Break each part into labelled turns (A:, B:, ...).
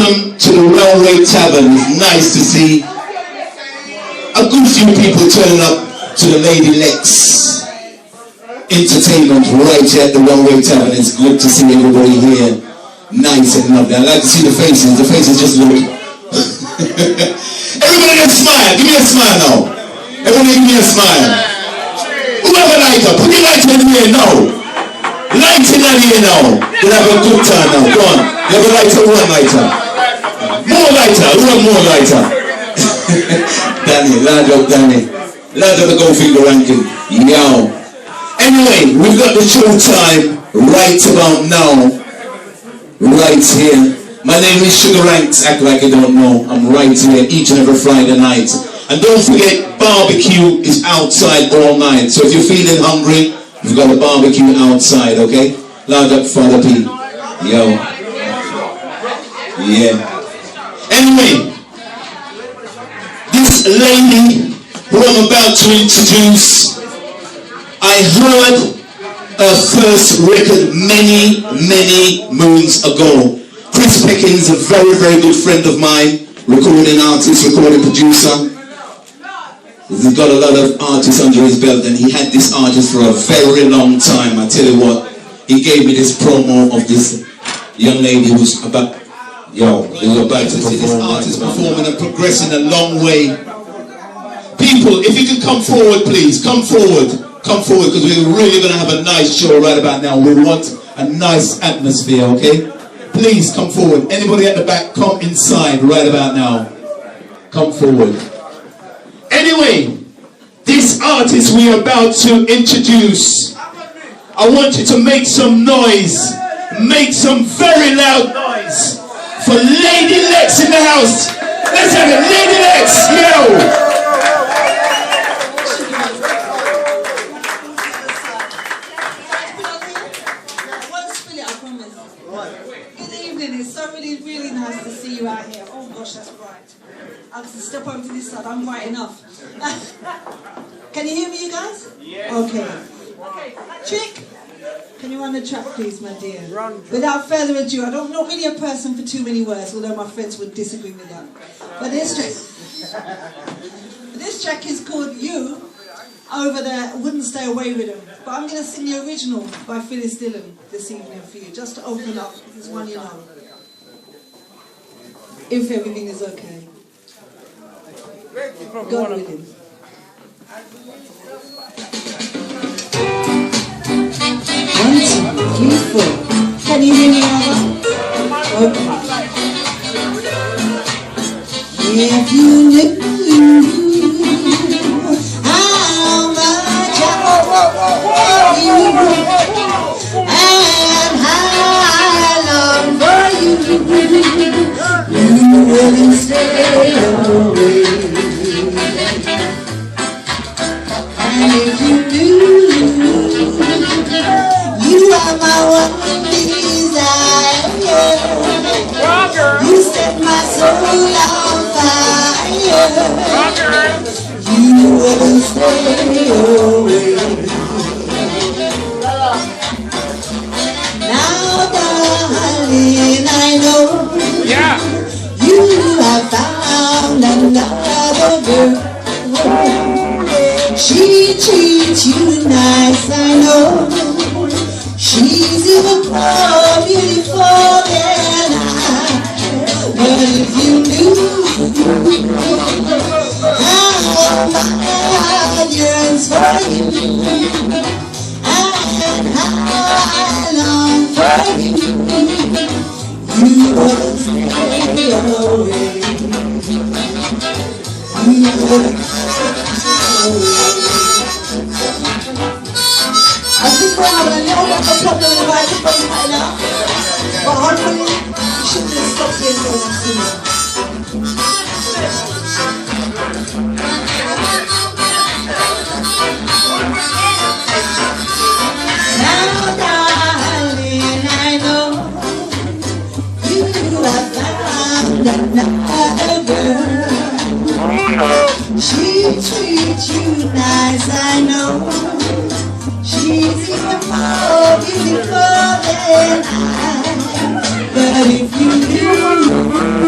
A: Welcome to the Railway Tavern. It's nice to see a good few people turning up to the Lady Lex entertainment right here at the Railway Tavern. It's good to see everybody here. Nice and lovely. I like to see the faces. The faces just look. Everybody get a smile. Give me a smile now. Everybody give me a smile. Whoever lighter, put your lighter in the air now. Light in the air now. We'll have a good time now. Go on. You have a lighter, one lighter. More lighter. Who have more lighter? Danny, large up Danny. Large up the Goldfinger ranking. Yow. Anyway, we've got the show time right about now. Right here. My name is Sugar Ranks. Act like you don't know. I'm right here each and every Friday night. And don't forget, barbecue is outside all night. So if you're feeling hungry, we've got a barbecue outside, okay? Loud up, Father P. Yo. Yeah. Anyway, this lady who I'm about to introduce, I heard her first record many moons ago. Chris Pickens, a very good friend of mine, recording artist, recording producer. He's got a lot of artists under his belt, and he had this artist for a very long time. I tell you what, he gave me this promo of this young lady who's about, who's about to see this artist performing and progressing a long way. People, if you can come forward, please, come forward, because we're really going to have a nice show right about now. We want a nice atmosphere, okay? Please come forward. Anybody at the back, come inside right about now. Come forward. Anyway, this artist we are about to introduce, I want you to make some noise, make some very loud noise for Lady Lex in the house. Let's have it, Lady Lex, yo!
B: Good evening, it's so really nice to see you out here. Oh gosh, that's bright. I'll just step over to this side, I'm bright enough. Can you hear me, you guys? Yes. Okay. Chick, can you run the track, please, my dear? Without further ado, I'm not really a person for too many words, although my friends would disagree with that. But this track is called You. Over there, Wouldn't Stay Away With Them. But I'm going to sing the original by Phyllis Dillon this evening for you, just to open up. This one you know. If everything is okay. God with him. 1, 2, 3, 4. Can you hear me now? Okay. If you knew how much I love you and how I long for you, you wouldn't stay away. And if you knew you are my one desire, you set my soul on fire, you wouldn't stay away. Now darling, I know you have found another girl. She treats you nice, I know. She's even more beautiful than I. But if you knew how my heart yearns for you and how I long for you, you wouldn't stay away. You wouldn't stay away. I think we're having a little bit of a problem with the microphone right now, but hopefully you shouldn't have stopped here so soon. Now darling, I know you have found another girl. She treats you nice, I know. She's even more beautiful than I. But if you knew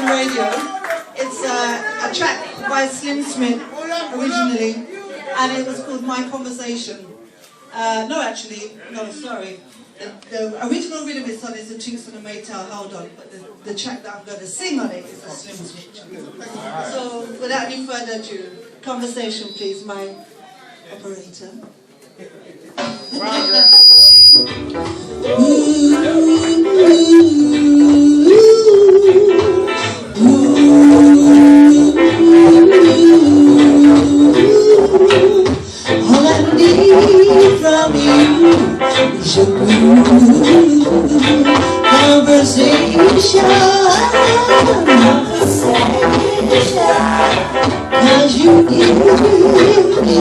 B: on radio. It's a track by Slim Smith originally, and it was called My Conversation. Sorry. The original rhythm is on is the Chinks on the Maytime, Hold On, but the track that I'm going to sing on it is the Slim Smith tune. So without any further ado, conversation please, my operator. All I need from you is your conversation. Cause you give me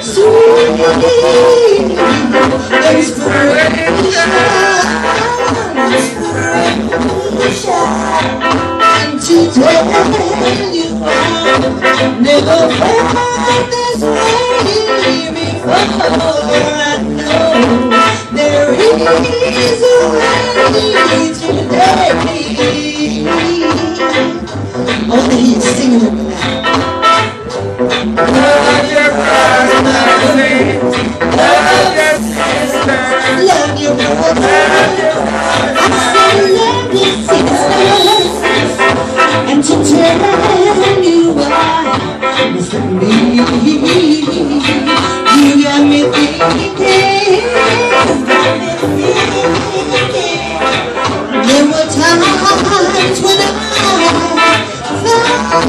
B: sweet inspiration. And to tell you I've never felt this way before. I know there is a way today. Oh, he's singing with me now. Love your brother, love your sister, love your brother, I say love your sister, and to tell you why, for me, you got me thinking. There were times when I thought that I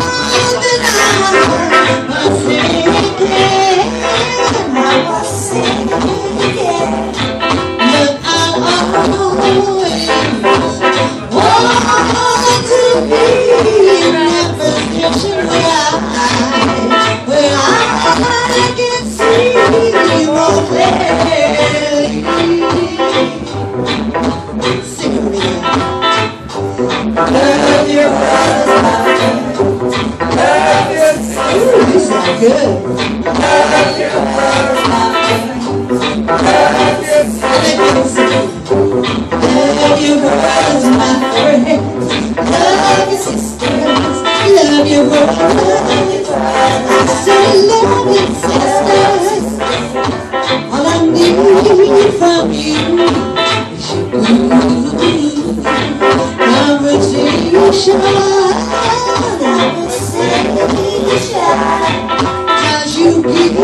B: was sinking, but I always want to be in that position where I can see more clearly. Sing it with me. Love your brother, love your sister. Ooh, you sound good. Love your brother, love your sister. Love your brothers, my friends. Love your sisters. Love your brothers. I say love your sisters. All I need from you is your conversation. Cause you give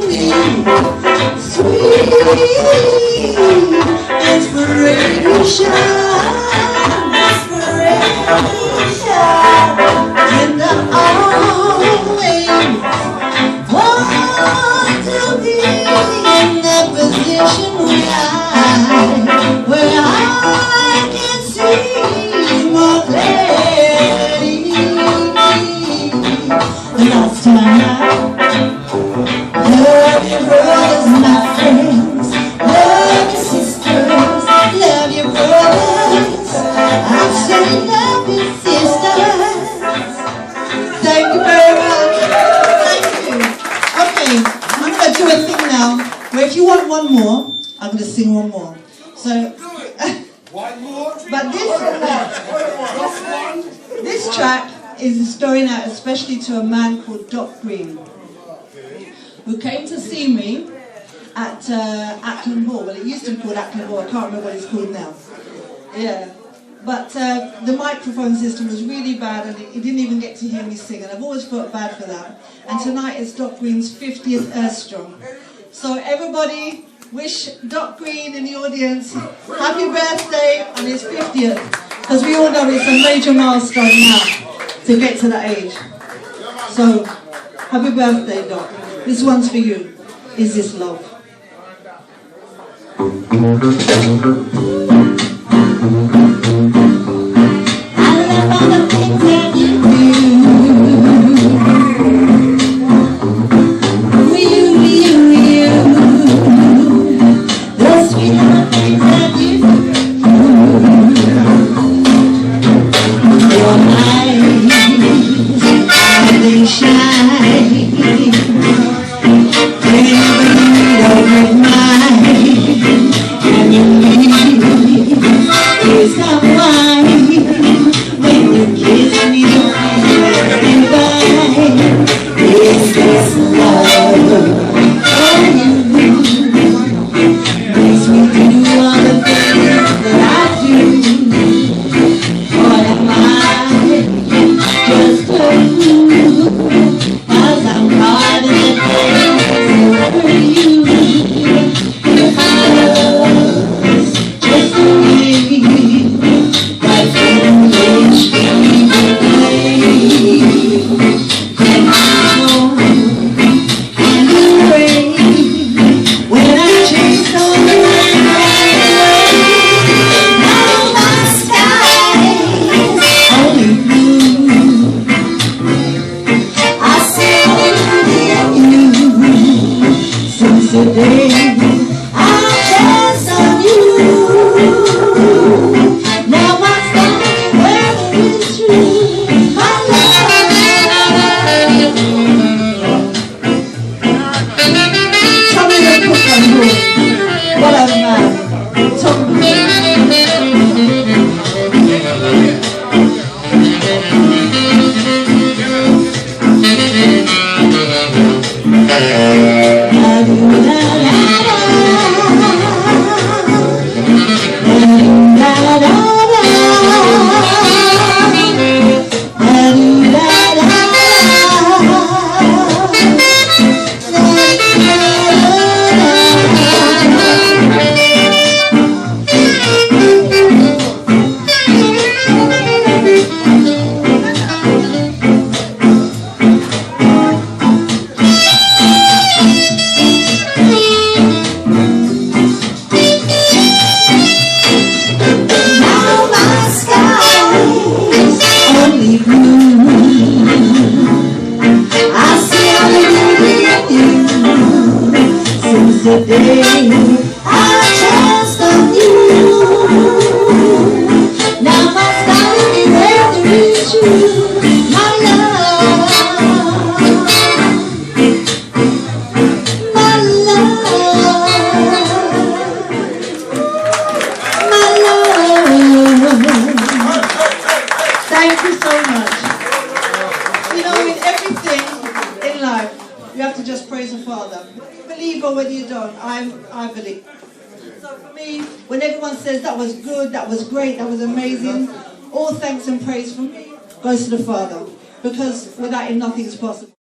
B: me sweet inspiration. And I always want to be in that position where I can see more clearly. The last time love your brothers, my friends. Love your sisters. Love your brothers. I say love your sisters. Thank you very much. Thank you. Okay, I'm going to do a thing now where if you want one more, I'm going to sing one more. So,
C: One more?
B: but this track is going out especially to a man called Doc Green, who came to see me at Acton Hall. Well, it used to be called Acton Hall. I can't remember what it's called now. Yeah. But the microphone system was really bad and he didn't even get to hear me sing, and I've always felt bad for that. And tonight is Doc Green's 50th Earth Strong. So everybody wish Doc Green in the audience happy birthday on his 50th, because we all know it's a major milestone now to get to that age. So happy birthday, Doc. This one's for you. Is this love? It's day I trust on you. Now my sky is where to reach you, my love, my love, my love. Thank you so much. You know, in everything in life, you have to just praise the Father. Believe or whether you don't, I believe. So for me, when everyone says that was good, that was great, that was amazing, all thanks and praise from me goes to the Father. Because without him, nothing is possible.